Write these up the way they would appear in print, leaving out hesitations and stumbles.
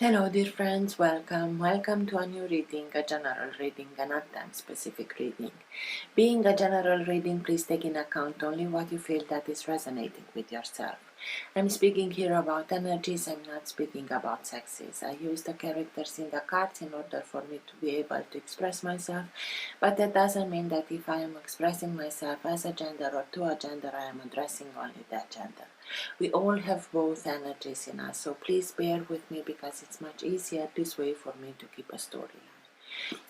Hello dear friends, welcome to a new reading, a general reading, a not time specific reading. Being a general reading, please take in account only what you feel that is resonating with yourself. I'm speaking here about energies, I'm not speaking about sexes. I use the characters in the cards in order for me to be able to express myself, but that doesn't mean that if I am expressing myself as a gender or to a gender, I am addressing only that gender. We all have both energies in us, so please bear with me because it's much easier this way for me to keep a storyline.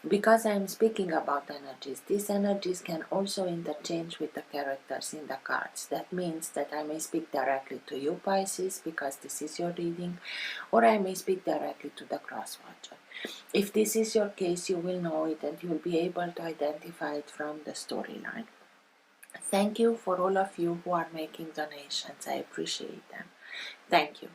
Because I am speaking about energies, these energies can also interchange with the characters in the cards. That means that I may speak directly to you, Pisces, because this is your reading, or I may speak directly to the cross-watcher. If this is your case, you will know it and you will be able to identify it from the storyline. Thank you for all of you who are making donations. I appreciate them. Thank you.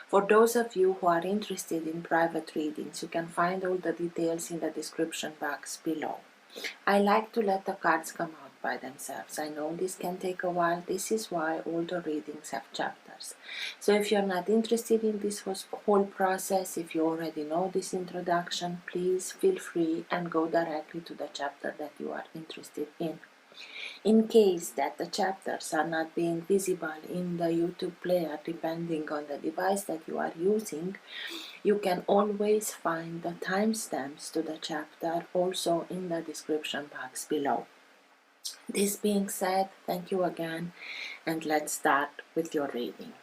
For those of you who are interested in private readings, you can find all the details in the description box below. I like to let the cards come out by themselves. I know this can take a while. This is why all the readings have chapters. So if you're not interested in this whole process, if you already know this introduction, please feel free and go directly to the chapter that you are interested in. In case that the chapters are not being visible in the YouTube player depending on the device that you are using, you can always find the timestamps to the chapter also in the description box below. This being said, thank you again, and let's start with your reading.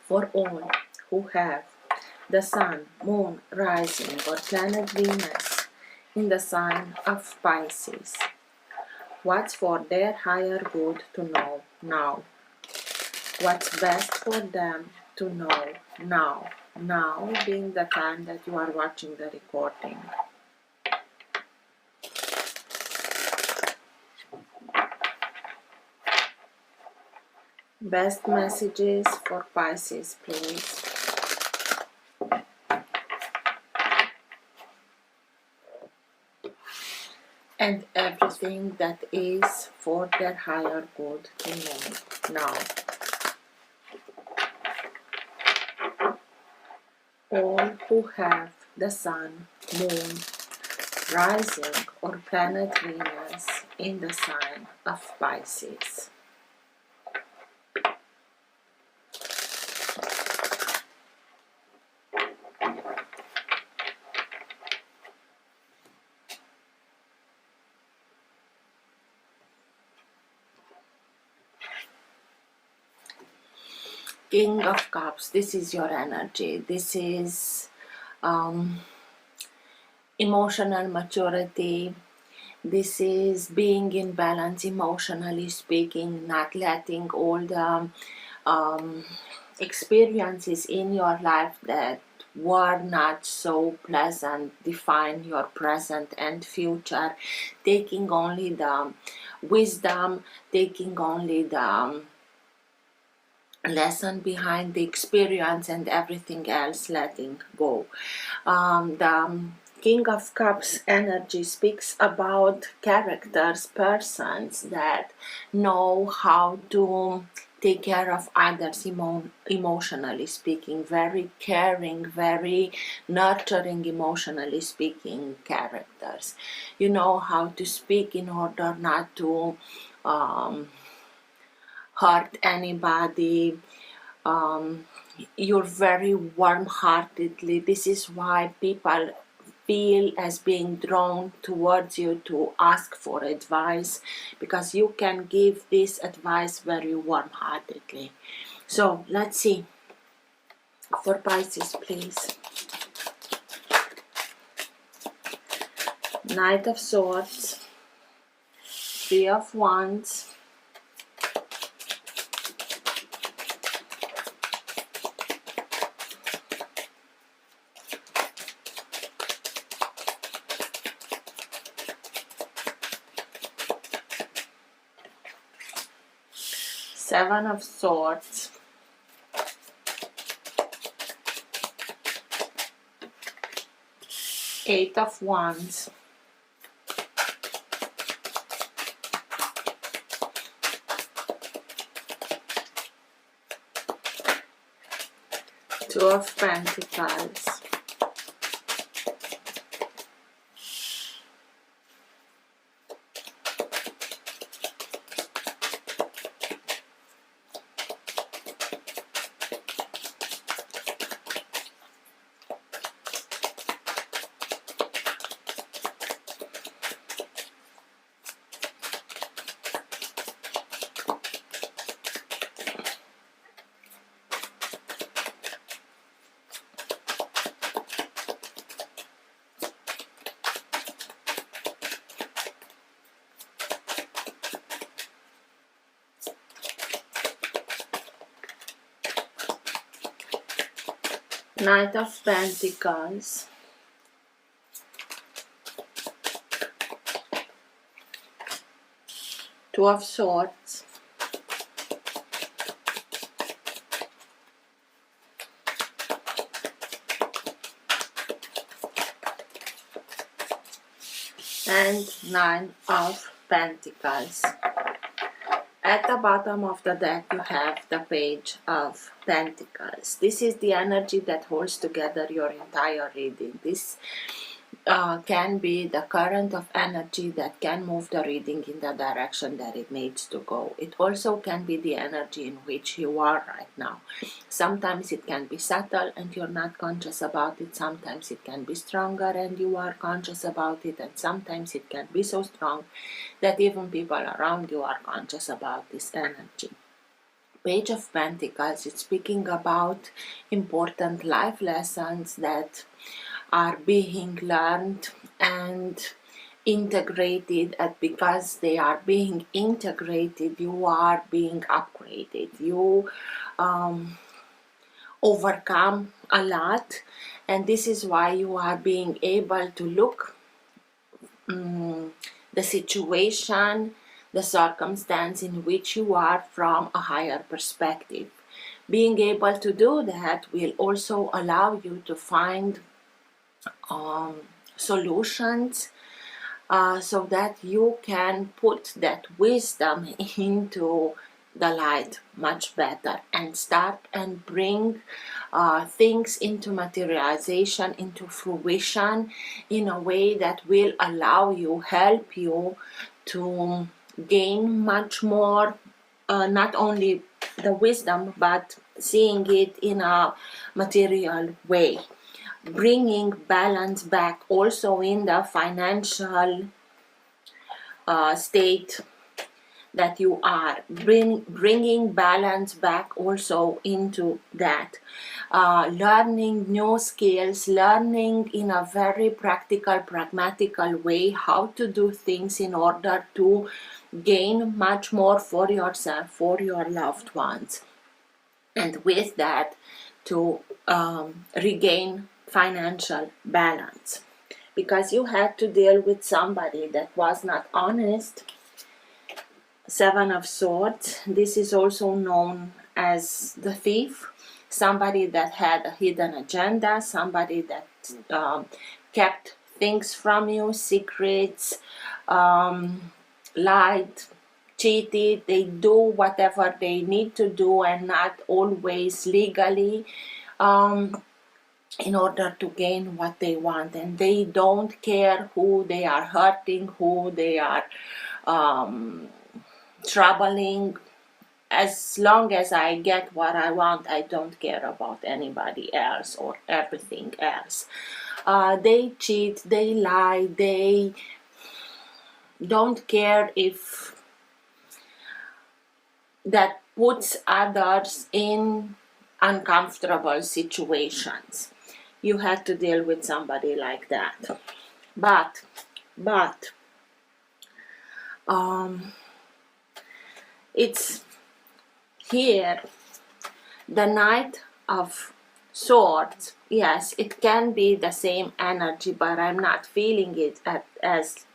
For all who have the Sun, Moon, Rising, or planet Venus in the sign of Pisces, what's for their higher good to know now? What's best for them to know now? Now being the time that you are watching the recording. Best messages for Pisces, please. And everything that is for their higher good to know now. All who have the Sun, Moon, Rising, or planet Venus in the sign of Pisces. King of Cups, this is your energy. This is emotional maturity. This is being in balance emotionally speaking, not letting all the experiences in your life that were not so pleasant define your present and future, taking only the wisdom, taking only the lesson behind the experience, and everything else letting go. The King of Cups energy speaks about characters, persons that know how to take care of others emotionally speaking, very caring, very nurturing emotionally speaking characters. You know how to speak in order not to hurt anybody. You're very warm-heartedly. This is why people feel as being drawn towards you to ask for advice, because you can give this advice very warm-heartedly. So let's see for Pisces, please. Knight of Swords, Three of Wands, Seven of Swords, Eight of Wands, Two of Pentacles. Knight of Pentacles. Two of Swords. And Nine of Pentacles. At the bottom of the deck you have the Page of Pentacles. This is the energy that holds together your entire reading. This can be the current of energy that can move the reading in the direction that it needs to go. It also can be the energy in which you are right now. Sometimes it can be subtle and you're not conscious about it. Sometimes it can be stronger and you are conscious about it. And sometimes it can be so strong that even people around you are conscious about this energy. Page of Pentacles is speaking about important life lessons that are being learned and integrated, and because they are being integrated you are being upgraded. You overcome a lot, and this is why you are being able to look the situation, the circumstance in which you are from a higher perspective. Being able to do that will also allow you to find solutions so that you can put that wisdom into the light much better and start and bring things into materialization, into fruition in a way that will allow you, help you to gain much more, not only the wisdom but seeing it in a material way. Bringing balance back also in the financial state that you are, bringing balance back also into that, learning new skills, learning in a very practical, pragmatical way how to do things in order to gain much more for yourself, for your loved ones, and with that to regain financial balance, because you had to deal with somebody that was not honest. Seven of Swords, this is also known as the thief, somebody that had a hidden agenda, somebody that kept things from you, secrets, lied, cheated. They do whatever they need to do and not always legally, in order to gain what they want, and they don't care who they are hurting, who they are troubling. As long as I get what I want, I don't care about anybody else or everything else. They cheat, they lie, they don't care if that puts others in uncomfortable situations. You had to deal with somebody like that. But it's here, the Knight of Swords. Yes, it can be the same energy, but I'm not feeling it as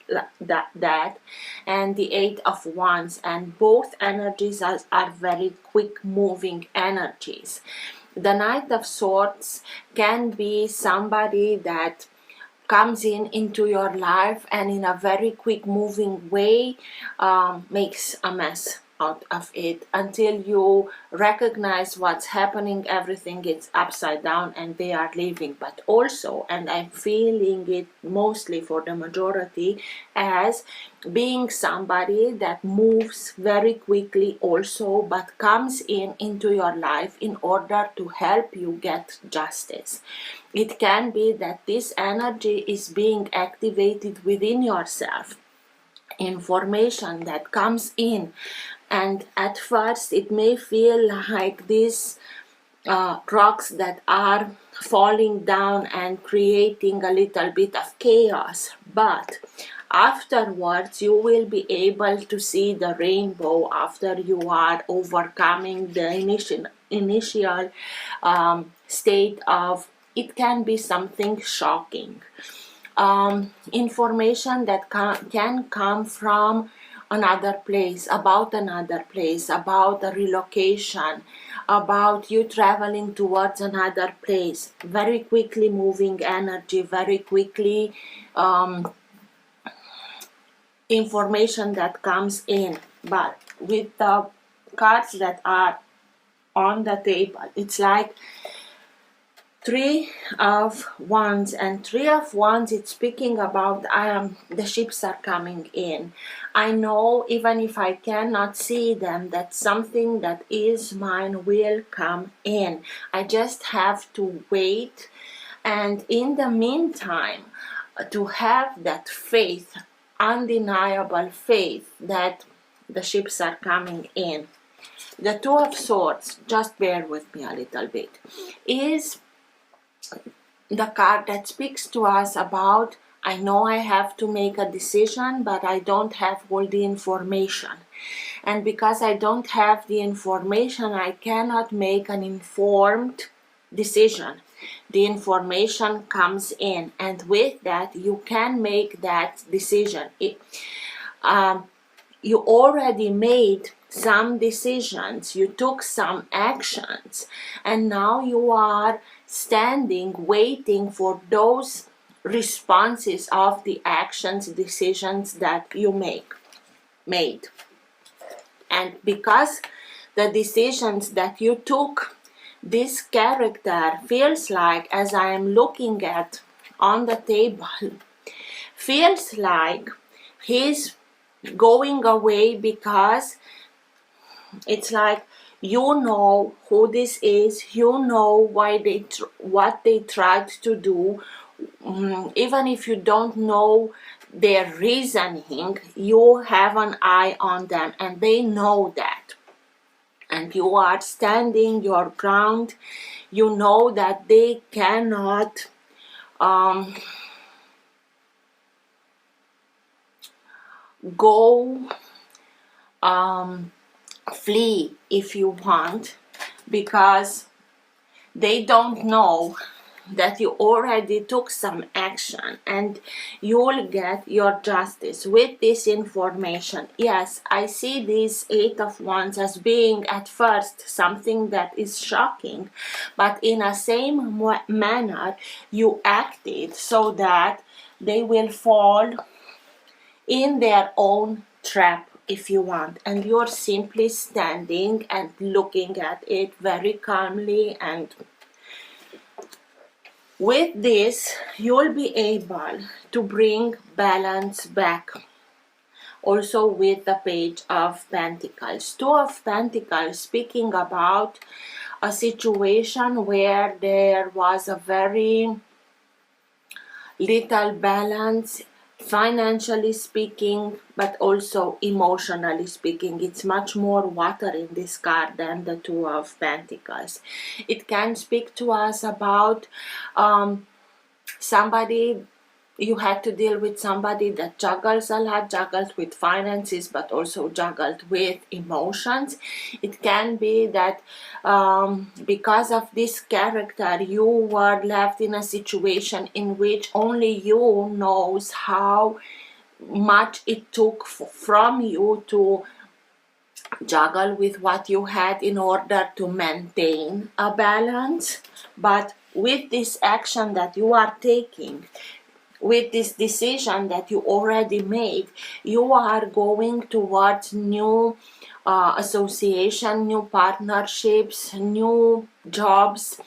that. And the Eight of Wands, and both energies are very quick moving energies. The Knight of Swords can be somebody that comes into your life and in a very quick moving way makes a mess out of it until you recognize what's happening. Everything is upside down and they are leaving. But also, and I'm feeling it mostly for the majority, as being somebody that moves very quickly also, but comes into your life in order to help you get justice. It can be that this energy is being activated within yourself, information that comes in, and at first it may feel like these rocks that are falling down and creating a little bit of chaos, but afterwards you will be able to see the rainbow after you are overcoming the initial state of, it can be something shocking. Information that can come from another place, about a relocation, about you traveling towards another place, very quickly moving energy, very quickly information that comes in. But with the cards that are on the table, it's like Three of Wands, and Three of Wands, it's speaking about the ships are coming in. I know, even if I cannot see them, that something that is mine will come in. I just have to wait, and in the meantime, to have that faith, undeniable faith, that the ships are coming in. The Two of Swords, just bear with me a little bit, is the card that speaks to us about, I know I have to make a decision, but I don't have all the information. And because I don't have the information, I cannot make an informed decision. The information comes in, and with that, you can make that decision. You already made some decisions, you took some actions, and now you are standing waiting for those responses of the actions, decisions that you made. And because the decisions that you took, this character feels like, as I am looking at on the table, feels like he's going away, because it's like, you know who this is, you know why what they tried to do, even if you don't know their reasoning, you have an eye on them and they know that, and you are standing your ground. You know that they cannot go flee, if you want, because they don't know that you already took some action, and you will get your justice with this information. Yes, I see this Eight of Wands as being at first something that is shocking, but in a same manner you acted so that they will fall in their own trap, if you want, and you're simply standing and looking at it very calmly. And with this, you'll be able to bring balance back. Also with the Page of Pentacles. Two of Pentacles, speaking about a situation where there was a very little balance, financially speaking, but also emotionally speaking. It's much more water in this card than the Two of Pentacles. It can speak to us about somebody, you had to deal with somebody that juggles a lot, juggles with finances, but also juggled with emotions. It can be that because of this character, you were left in a situation in which only you knows how much it took from you to juggle with what you had in order to maintain a balance. But with this action that you are taking, with this decision that you already made, you are going towards new association, new partnerships, new jobs,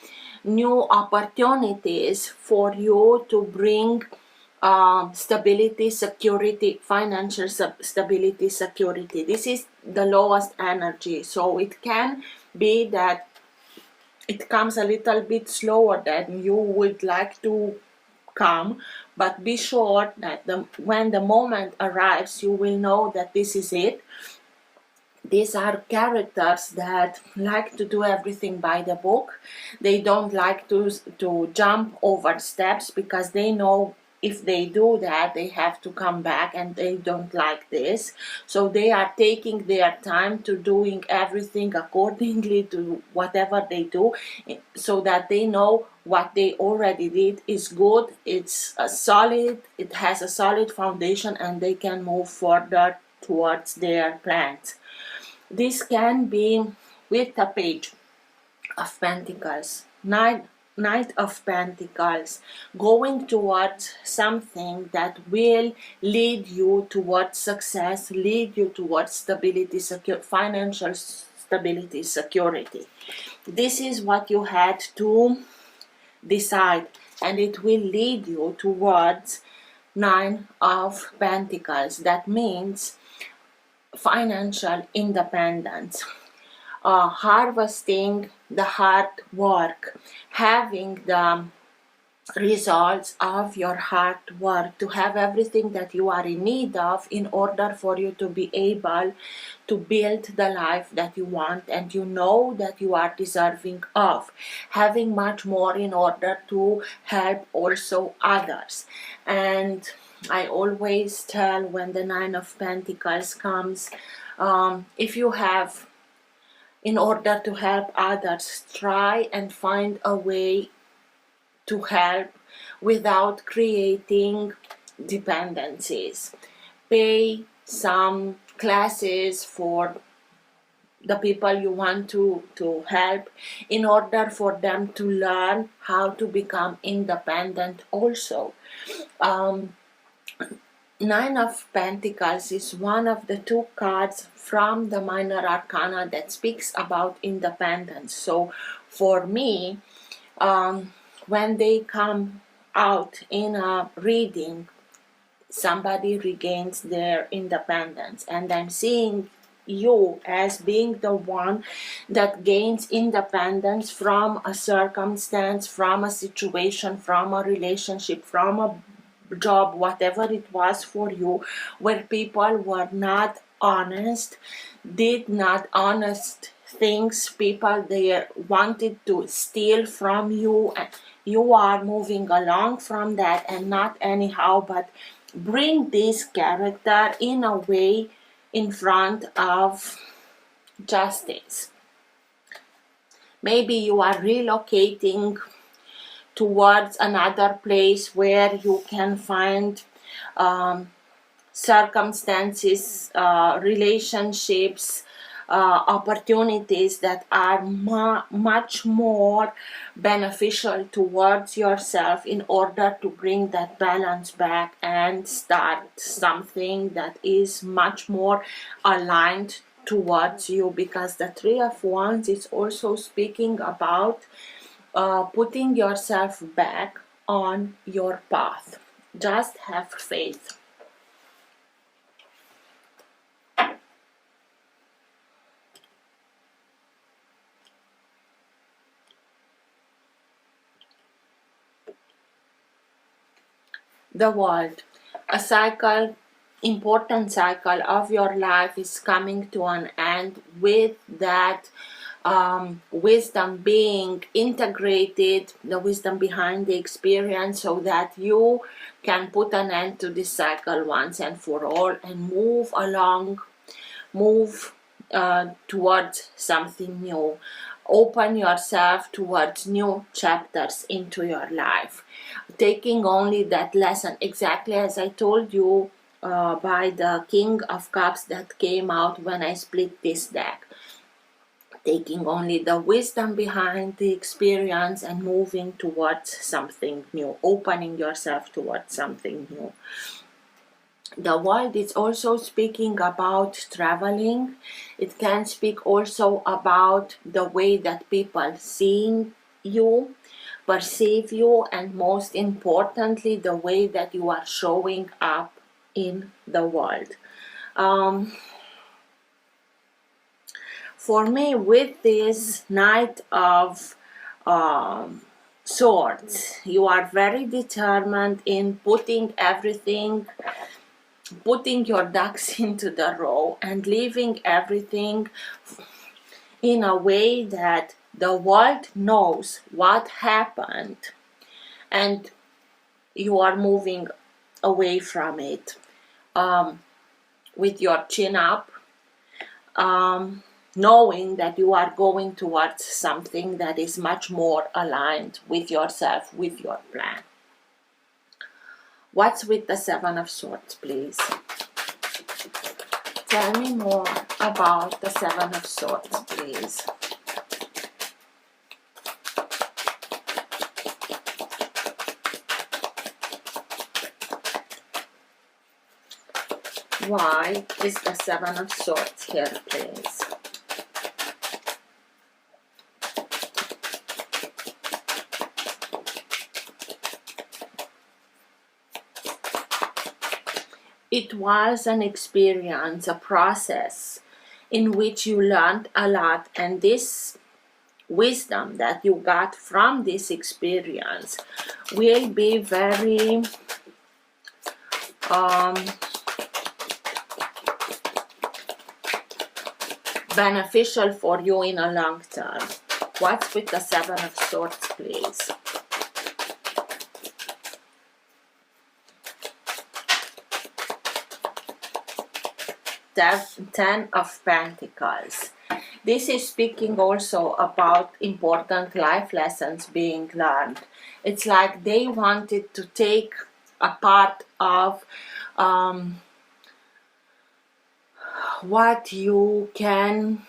new opportunities for you to bring stability, security, financial stability, security. This is the lowest energy, so it can be that it comes a little bit slower than you would like to come, but be sure that when the moment arrives, you will know that this is it. These are characters that like to do everything by the book. They don't like to jump over steps, because they know if they do that, they have to come back, and they don't like this. So they are taking their time to doing everything accordingly to whatever they do, so that they know what they already did is good, it's a solid, it has a solid foundation, and they can move further towards their plans. This can be with the Page of Pentacles, Knight of Pentacles, going towards something that will lead you towards success, lead you towards stability, financial stability, security. This is what you had to decide, and it will lead you towards Nine of Pentacles. That means financial independence, harvesting the hard work, having the results of your hard work, to have everything that you are in need of in order for you to be able to build the life that you want and you know that you are deserving of, having much more in order to help also others. And I always tell, when the Nine of Pentacles comes, if you have, in order to help others, try and find a way to help without creating dependencies. Pay some classes for the people you want to help, in order for them to learn how to become independent also. Nine of Pentacles is one of the two cards from the Minor Arcana that speaks about independence. So for me, when they come out in a reading, somebody regains their independence, and I'm seeing you as being the one that gains independence from a circumstance, from a situation, from a relationship, from a job, whatever it was for you, where people were not honest, did not honest things, people they wanted to steal from you, and you are moving along from that, and not anyhow, but bring this character in a way in front of justice. Maybe you are relocating towards another place where you can find circumstances, relationships, opportunities that are much more beneficial towards yourself, in order to bring that balance back and start something that is much more aligned towards you. Because the Three of Wands is also speaking about putting yourself back on your path. Just have faith. The World. A cycle, important cycle of your life is coming to an end, with that wisdom being integrated, the wisdom behind the experience, so that you can put an end to this cycle once and for all, and move along, move towards something new. Open yourself towards new chapters into your life, taking only that lesson, exactly as I told you by the King of Cups that came out when I split this deck. Taking only the wisdom behind the experience and moving towards something new, opening yourself towards something new. The world is also speaking about traveling. It can speak also about the way that people seeing you, perceive you, and most importantly, the way that you are showing up in the world. Um, for me, with this Knight of Swords, you are very determined in putting your ducks into the row and leaving everything in a way that the world knows what happened, and you are moving away from it, with your chin up, knowing that you are going towards something that is much more aligned with yourself, with your plan. What's with the Seven of Swords, please? Tell me more about the Seven of Swords, please. Why is the Seven of Swords here, please? It was an experience, a process in which you learned a lot, and this wisdom that you got from this experience will be very beneficial for you in a long term. What's with the Seven of Swords, please? Ten of Pentacles. This is speaking also about important life lessons being learned. It's like they wanted to take a part of what you can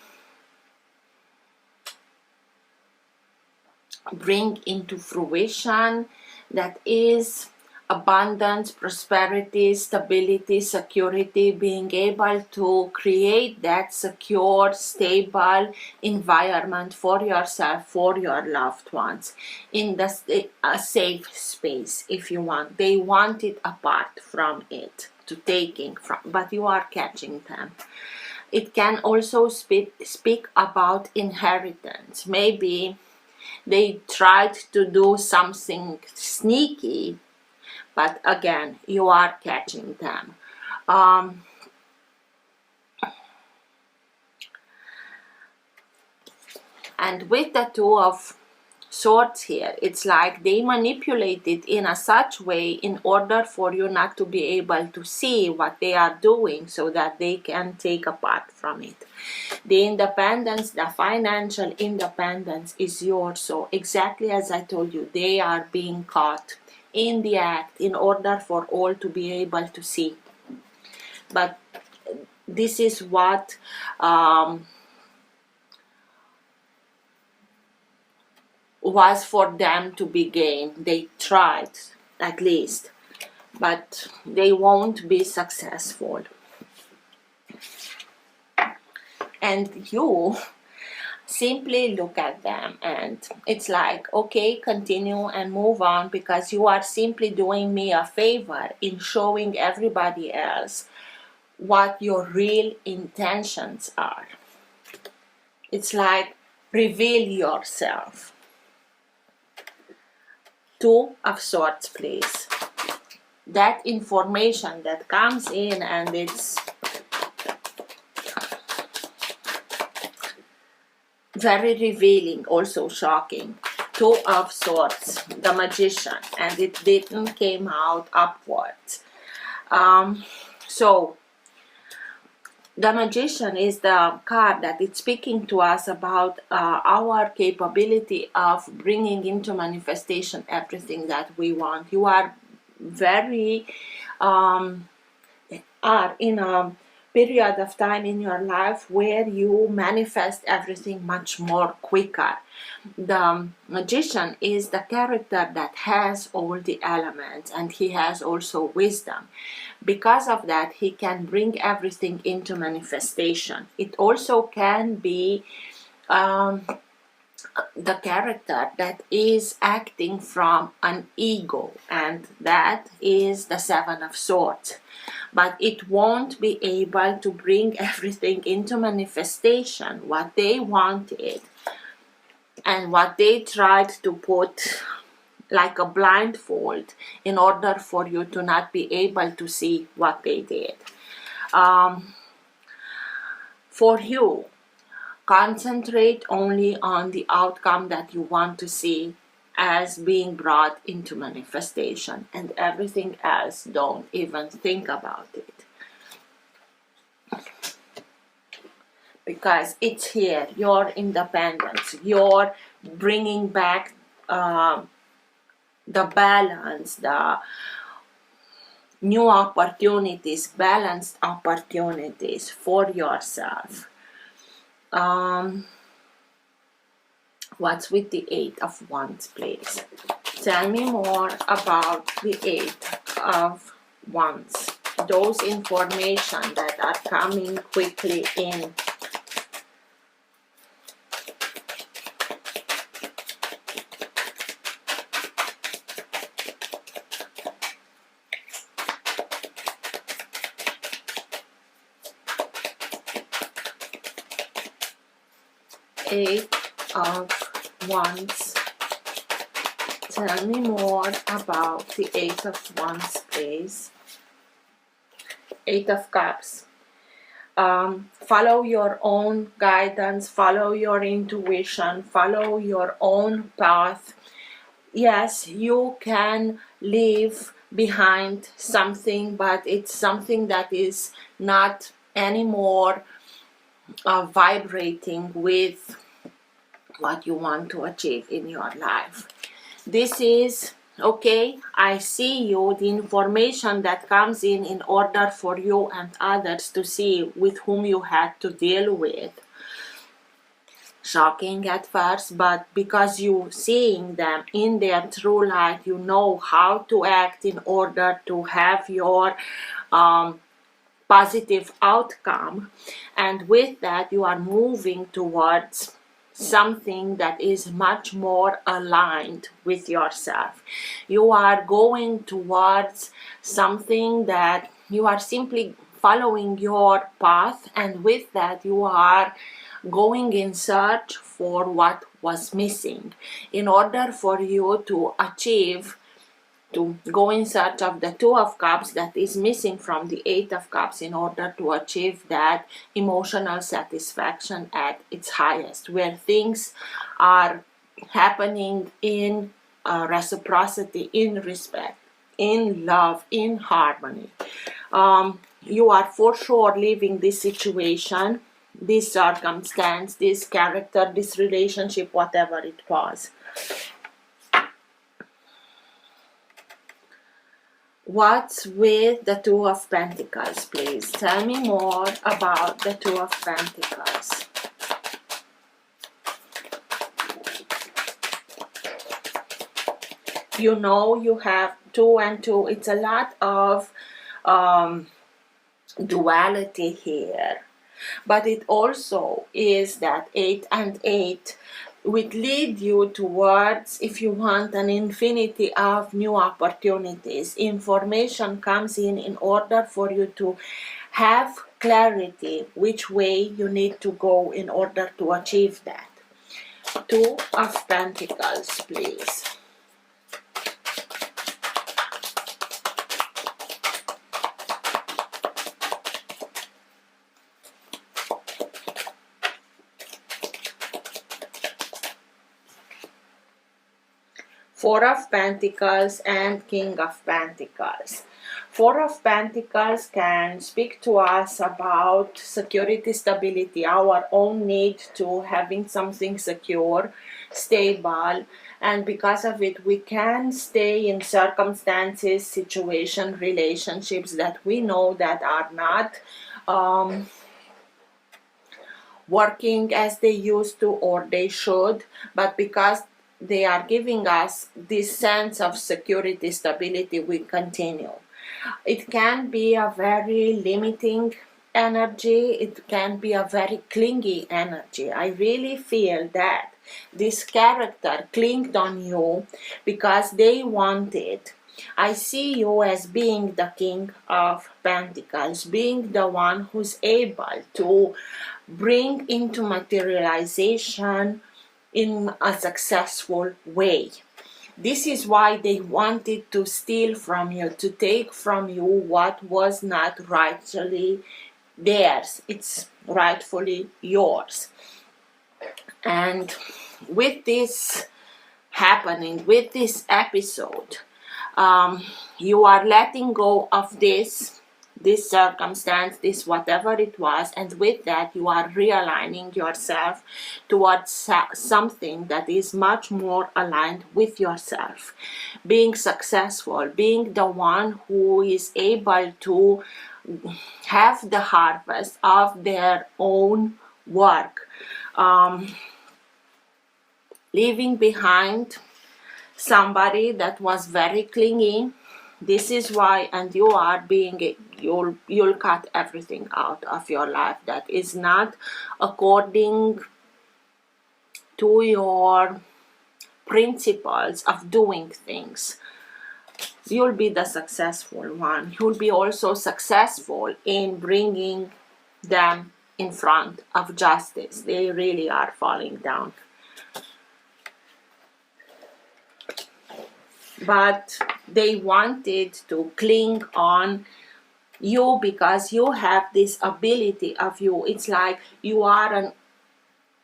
bring into fruition, that is abundance, prosperity, stability, security, being able to create that secure, stable environment for yourself, for your loved ones, in a safe space, if you want. They want it apart from it, to taking from, but you are catching them. It can also speak about inheritance. Maybe they tried to do something sneaky, but again, you are catching them. And with the Two of Swords here, it's like they manipulate it in a such way in order for you not to be able to see what they are doing, so that they can take a part from it. The independence, the financial independence is yours. So exactly as I told you, they are being caught in the act in order for all to be able to see. But this is what was for them to be gained. They tried, at least, but they won't be successful. And you simply look at them, and it's like, okay, continue and move on, because you are simply doing me a favor in showing everybody else what your real intentions are. It's like, reveal yourself. Two of Swords, please. That information that comes in, and it's very revealing, also shocking. Two of Swords, the Magician, and it didn't came out upwards. So the Magician is the card that it's speaking to us about our capability of bringing into manifestation everything that we want. You are very are in a period of time in your life where you manifest everything much more quicker. The magician is the character that has all the elements, and he has also wisdom. Because of that, he can bring everything into manifestation. It also can be the character that is acting from an ego, and that is the Seven of Swords. But it won't be able to bring everything into manifestation, what they wanted and what they tried to put like a blindfold in order for you to not be able to see what they did. For you, concentrate only on the outcome that you want to see as being brought into manifestation, and everything else, don't even think about it. Because it's here, your independence, you're bringing back the balance, the new opportunities, balanced opportunities for yourself. What's with the Eight of Wands, please? Tell me more about the Eight of Wands. Those information that are coming quickly in. Eight of Wands. Tell me more about the Eight of Wands, please. Eight of Cups. Follow your own guidance, follow your intuition, follow your own path. Yes, you can leave behind something, but it's something that is not anymore vibrating with what you want to achieve in your life. This is okay. I see you, the information that comes in order for you and others to see with whom you had to deal with. Shocking at first, but because you seeing them in their true light, you know how to act in order to have your positive outcome, and with that you are moving towards something that is much more aligned with yourself. You are going towards something that you are simply following your path, and with that you are going in search for what was missing in order for you to achieve, to go in search of the Two of Cups that is missing from the Eight of Cups in order to achieve that emotional satisfaction at its highest, where things are happening in reciprocity, in respect, in love, in harmony. You are for sure leaving this situation, this circumstance, this character, this relationship, whatever it was. What's with the Two of Pentacles, please? Tell me more about the Two of Pentacles. You know you have 2 and 2. It's a lot of duality here. But it also is that 8 and 8 would lead you towards, if you want, an infinity of new opportunities. Information comes in order for you to have clarity which way you need to go in order to achieve that. 2 of Pentacles, please. Four of Pentacles and King of Pentacles. Four of Pentacles can speak to us about security, stability, our own need to having something secure, stable, and because of it we can stay in circumstances, situations, relationships that we know that are not working as they used to or they should, but because they are giving us this sense of security, stability, we continue. It can be a very limiting energy, it can be a very clingy energy. I really feel that this character clinged on you because they wanted. I see you as being the King of Pentacles, being the one who's able to bring into materialization in a successful way. This is why they wanted to steal from you, to take from you what was not rightfully theirs. It's rightfully yours. And with this happening, with this episode, you are letting go of this circumstance, this whatever it was, and with that you are realigning yourself towards something that is much more aligned with yourself, being successful, being the one who is able to have the harvest of their own work, leaving behind somebody that was very clingy. This is why, and you are being, you'll cut everything out of your life that is not according to your principles of doing things. You'll be the successful one. You'll be also successful in bringing them in front of justice. They really are falling down. But they wanted to cling on you because you have this ability of you. It's like you are an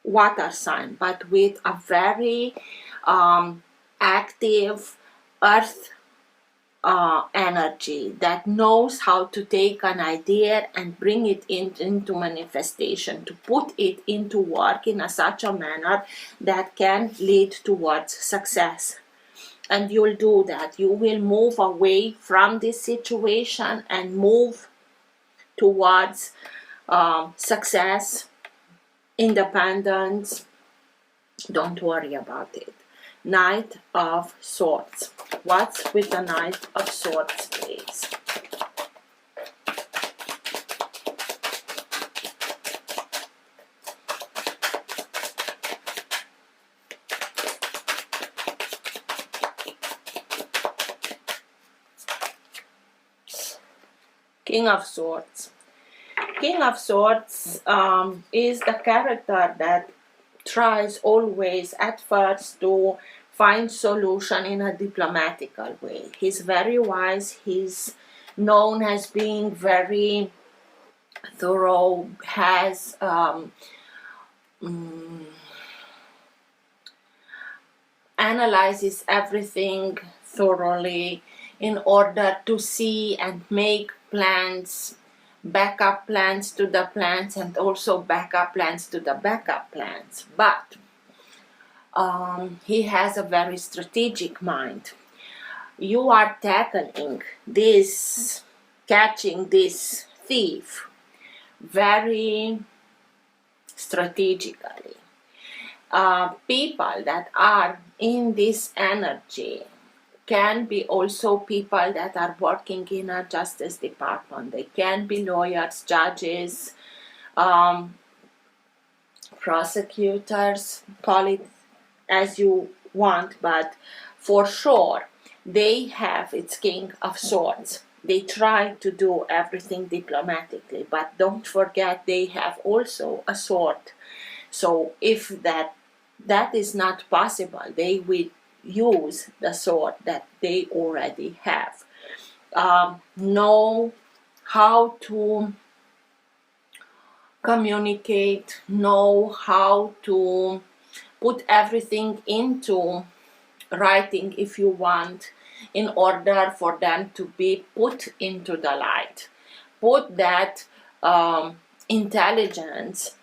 water sign, but with a very active earth energy that knows how to take an idea and bring it into manifestation, to put it into work in such a manner that can lead towards success. And you'll do that. You will move away from this situation and move towards success, independence. Don't worry about it. Knight of Swords. What's with the Knight of Swords, please? King of Swords. King of Swords is the character that tries always at first to find solution in a diplomatical way. He's very wise. He's known as being very thorough, has analyzes everything thoroughly in order to see and make plans, backup plans to the plans, and also backup plans to the backup plans. But he has a very strategic mind. You are tackling this, catching this thief very strategically. People that are in this energy can be also people that are working in a justice department. They can be lawyers, judges, prosecutors, call it as you want, but for sure they have, it's King of Swords. They try to do everything diplomatically, but don't forget they have also a sword. So if that is not possible, they will use the sword that they already have. Know how to communicate, know how to put everything into writing if you want, in order for them to be put into the light. Put that intelligence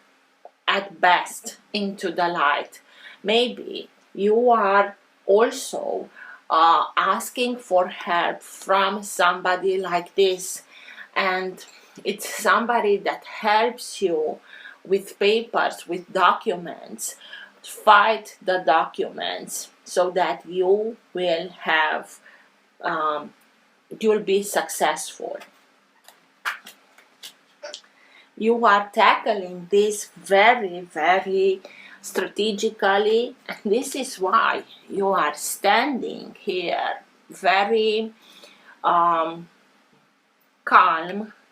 at best into the light. Maybe you are also asking for help from somebody like this, and it's somebody that helps you with papers, with documents, fight the documents so that you will have, you'll be successful. You are tackling this very, very strategically, and this is why you are standing here very calm,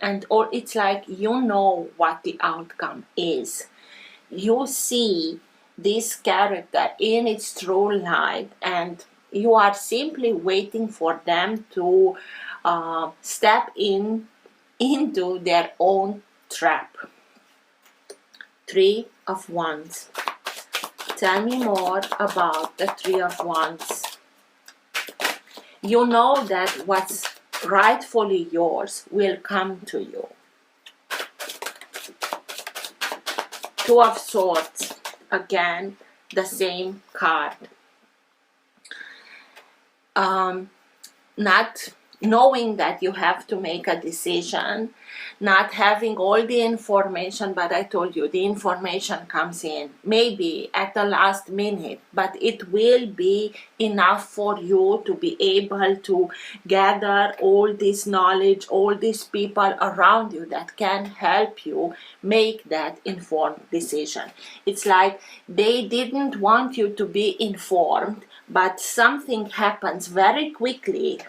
and or it's like you know what the outcome is. You see this character in its true light, and you are simply waiting for them to step into their own trap. Three of Wands. Tell me more about the Three of Wands. You know that what's rightfully yours will come to you. Two of Swords. Again, the same card. Not knowing that you have to make a decision, not having all the information, but I told you the information comes in maybe at the last minute, but it will be enough for you to be able to gather all this knowledge, all these people around you that can help you make that informed decision. It's like they didn't want you to be informed, but something happens very quickly.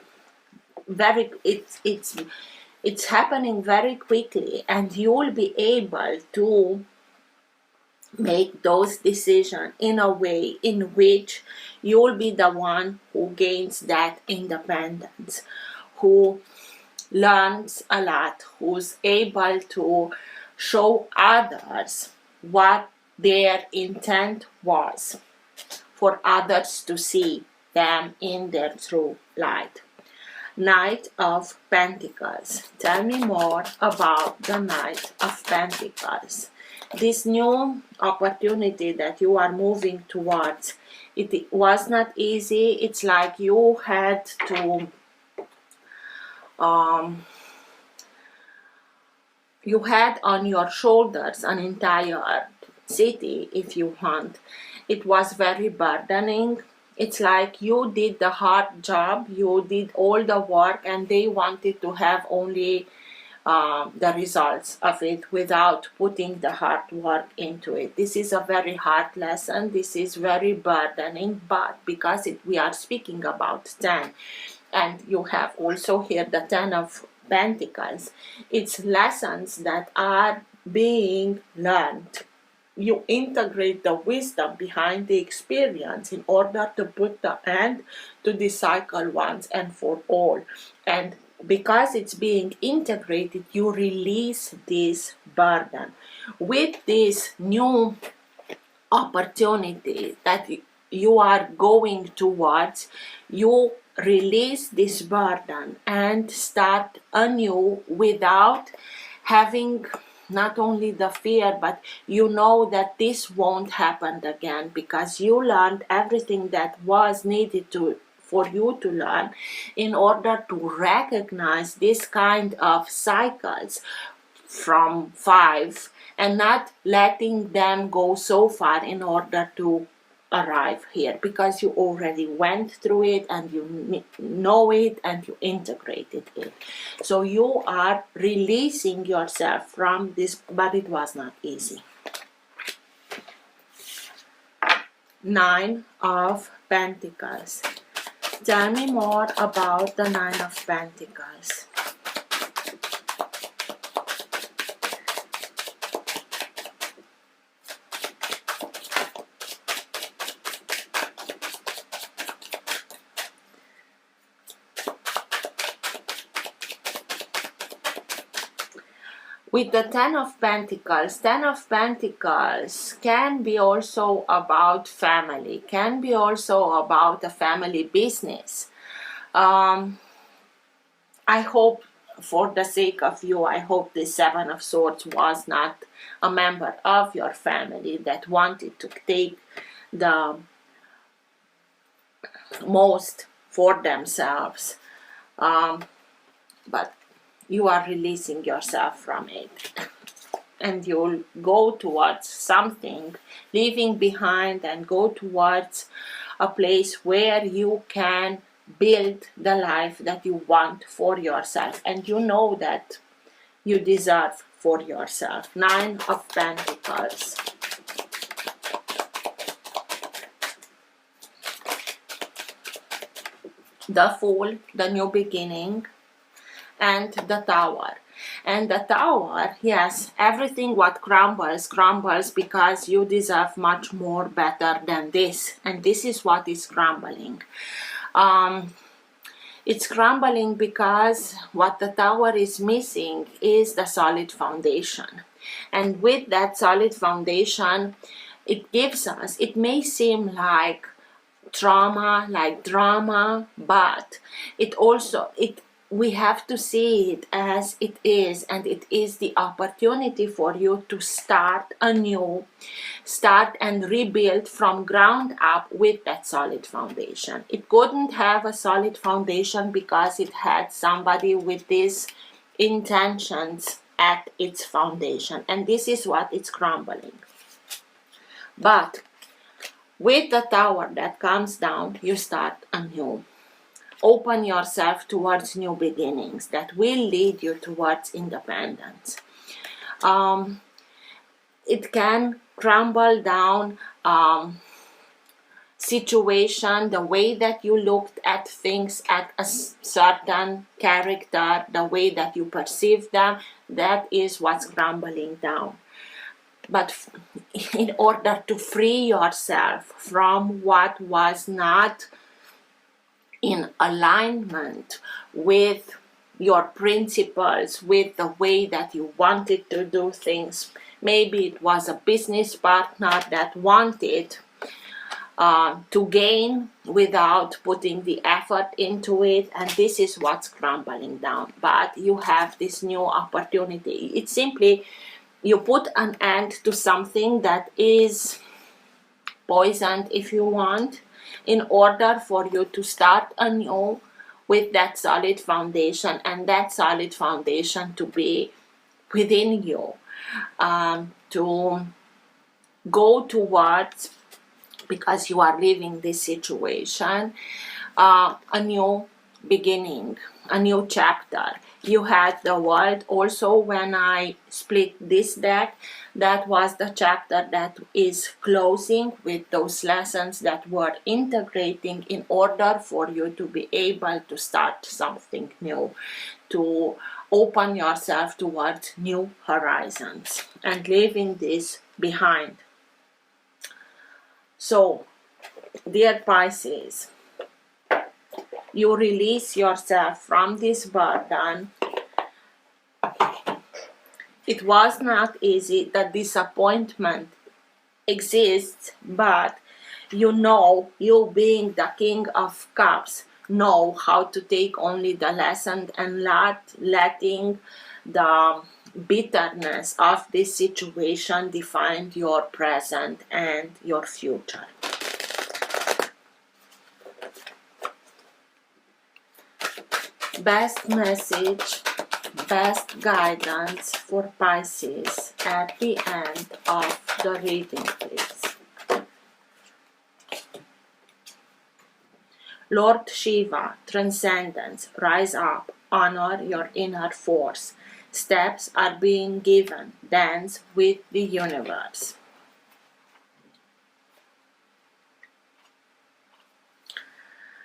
It's happening very quickly, and you'll be able to make those decisions in a way in which you'll be the one who gains that independence, who learns a lot, who's able to show others what their intent was, for others to see them in their true light. Knight of Pentacles. Tell me more about the Knight of Pentacles. This new opportunity that you are moving towards, it was not easy. It's like you had to you had on your shoulders an entire city, if you want. It was very burdening. It's like you did the hard job, you did all the work, and they wanted to have only the results of it without putting the hard work into it. This is a very hard lesson. This is very burdening, but because we are speaking about 10, and you have also here the 10 of Pentacles, it's lessons that are being learned. You integrate the wisdom behind the experience in order to put the end to the cycle once and for all. And because it's being integrated, you release this burden. With this new opportunity that you are going towards, you release this burden and start anew without having not only the fear, but you know that this won't happen again, because you learned everything that was needed for you to learn in order to recognize this kind of cycles from 5 and not letting them go so far in order to arrive here, because you already went through it and you know it and you integrated it. So you are releasing yourself from this, but it was not easy. 9 of Pentacles. Tell me more about the 9 of Pentacles. With the 10 of Pentacles can be also about family, can be also about a family business. I hope, for the sake of you, I hope the 7 of Swords was not a member of your family that wanted to take the most for themselves. But you are releasing yourself from it. And you'll go towards something, leaving behind, and go towards a place where you can build the life that you want for yourself. And you know that you deserve for yourself. 9 of Pentacles. The Fool, the new beginning, and the Tower. And the Tower, yes, everything what crumbles, crumbles because you deserve much more better than this. And this is what is crumbling. It's crumbling because what the Tower is missing is the solid foundation. And with that solid foundation, it gives us, it may seem like trauma, like drama, but we have to see it as it is, and it is the opportunity for you to start anew, start and rebuild from ground up with that solid foundation. It couldn't have a solid foundation because it had somebody with these intentions at its foundation, and this is what it's crumbling. But with the Tower that comes down, you start anew. Open yourself towards new beginnings that will lead you towards independence. It can crumble down situation, the way that you looked at things, at a certain character, the way that you perceive them, that is what's crumbling down. But in order to free yourself from what was not in alignment with your principles, with the way that you wanted to do things, maybe it was a business partner that wanted to gain without putting the effort into it, and this is what's crumbling down. But you have this new opportunity. It's simply you put an end to something that is poisoned, if you want, in order for you to start anew with that solid foundation, and that solid foundation to be within you, to go towards, because you are leaving this situation, a new beginning, a new chapter. You had the World also when I split this deck. That was the chapter that is closing with those lessons that were integrating in order for you to be able to start something new, to open yourself towards new horizons and leaving this behind. So, dear Pisces, you release yourself from this burden. It was not easy. The disappointment exists, but you know, you being the King of Cups, know how to take only the lesson and not letting the bitterness of this situation define your present and your future. Best message, best guidance for Pisces at the end of the reading, please. Lord Shiva, transcendence, rise up, honor your inner force. Steps are being given, dance with the universe.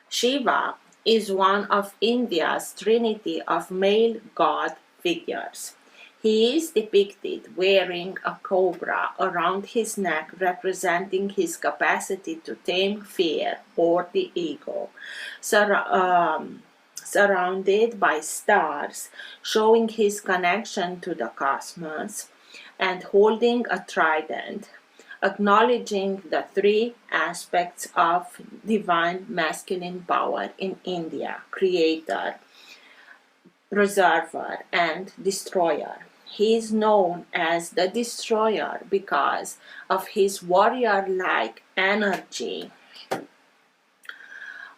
Shiva is one of India's trinity of male god figures. He is depicted wearing a cobra around his neck, representing his capacity to tame fear or the ego. Surrounded by stars, showing his connection to the cosmos, and holding a trident, acknowledging the three aspects of divine masculine power in India: creator, preserver, and destroyer. He is known as the destroyer because of his warrior-like energy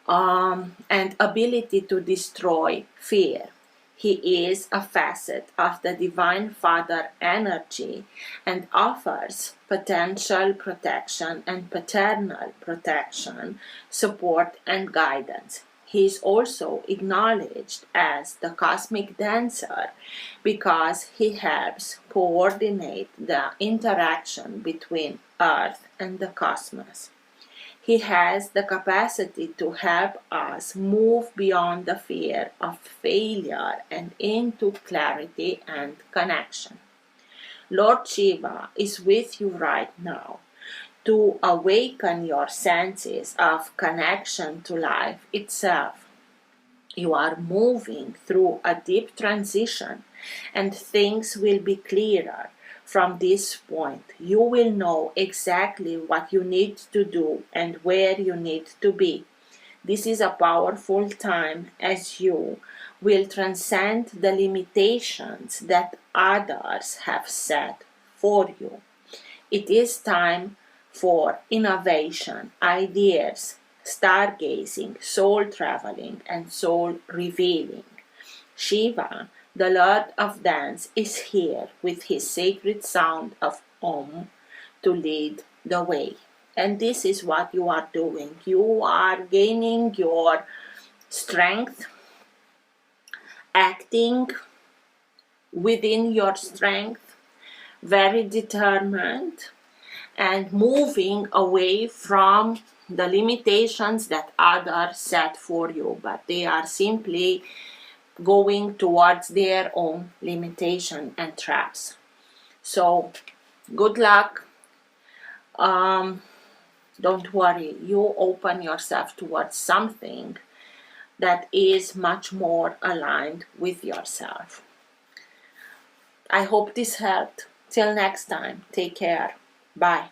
and ability to destroy fear. He is a facet of the Divine Father energy and offers potential protection and paternal protection, support, and guidance. He is also acknowledged as the cosmic dancer because he helps coordinate the interaction between Earth and the cosmos. He has the capacity to help us move beyond the fear of failure and into clarity and connection. Lord Shiva is with you right now to awaken your senses of connection to life itself. You are moving through a deep transition, and things will be clearer. From this point, you will know exactly what you need to do and where you need to be. This is a powerful time as you will transcend the limitations that others have set for you. It is time for innovation, ideas, stargazing, soul traveling, and soul revealing. Shiva, the Lord of Dance, is here with his sacred sound of Om to lead the way. And this is what you are doing. You are gaining your strength, acting within your strength, very determined, and moving away from the limitations that others set for you, but they are simply going towards their own limitation and traps. So, good luck. Don't worry, you open yourself towards something that is much more aligned with yourself. I hope this helped. Till next time, take care. Bye.